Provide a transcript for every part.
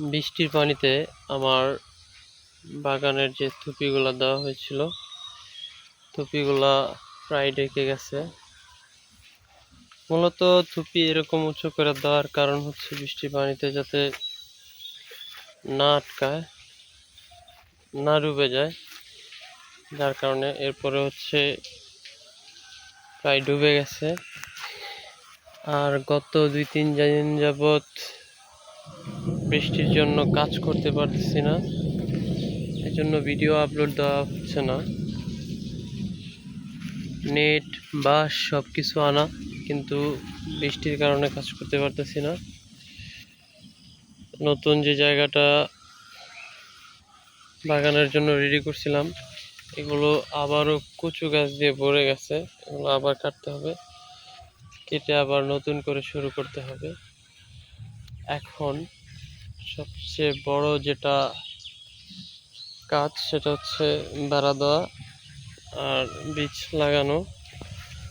বৃষ্টির পানিতে আমার বাগানের যে থুপিগুলা দেওয়া হয়েছিল, থুপিগুলা প্রায় ঢেকে গেছে। মূলত থুপি এরকম উঁচু করে দেওয়ার কারণ হচ্ছে বৃষ্টির পানিতে যাতে না আটকায়, না ডুবে যায়, যার কারণে এরপরে হচ্ছে প্রায় ডুবে গেছে। আর গত 2-3 দিন যাবৎ বৃষ্টির জন্য কাজ করতে পারতেছি না, এই জন্য ভিডিও আপলোড দেওয়া হচ্ছে না। নেট বাঁশ সব কিছু আনা, কিন্তু বৃষ্টির কারণে কাজ করতে পারতেছি না। নতুন যে জায়গাটা বাগানের জন্য রেডি করছিলাম, এগুলো আবারও কচু গাছ দিয়ে ভরে গেছে, এগুলো আবার কাটতে হবে, কেটে আবার নতুন করে শুরু করতে হবে। এখন সবচেয়ে বড় যেটা কাজ সেটা হচ্ছে বেড়া দেওয়া আর বীজ লাগানো।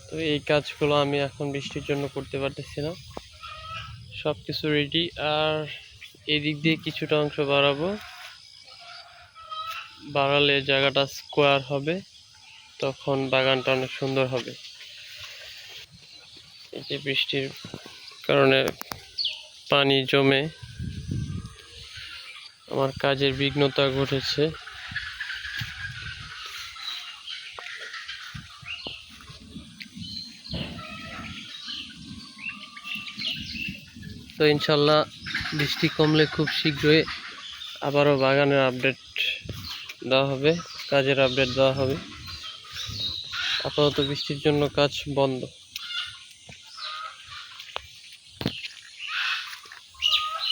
তো এই কাজগুলো আমি এখন বৃষ্টির জন্য করতে পারতেছি না। সব কিছু রেডি, আর এদিক দিয়ে কিছুটা অংশ বাড়ালে জায়গাটা স্কোয়ার হবে, তখন বাগানটা অনেক সুন্দর হবে। এই যে বৃষ্টির কারণে পানি জমে আমার কাজের বিঘ্নতা ঘটেছে। তো ইনশাল্লাহ বৃষ্টি কমলে খুব শীঘ্রই আবারও বাগানের আপডেট দেওয়া হবে, কাজের আপডেট দেওয়া হবে। আপাতত বৃষ্টির জন্য কাজ বন্ধ।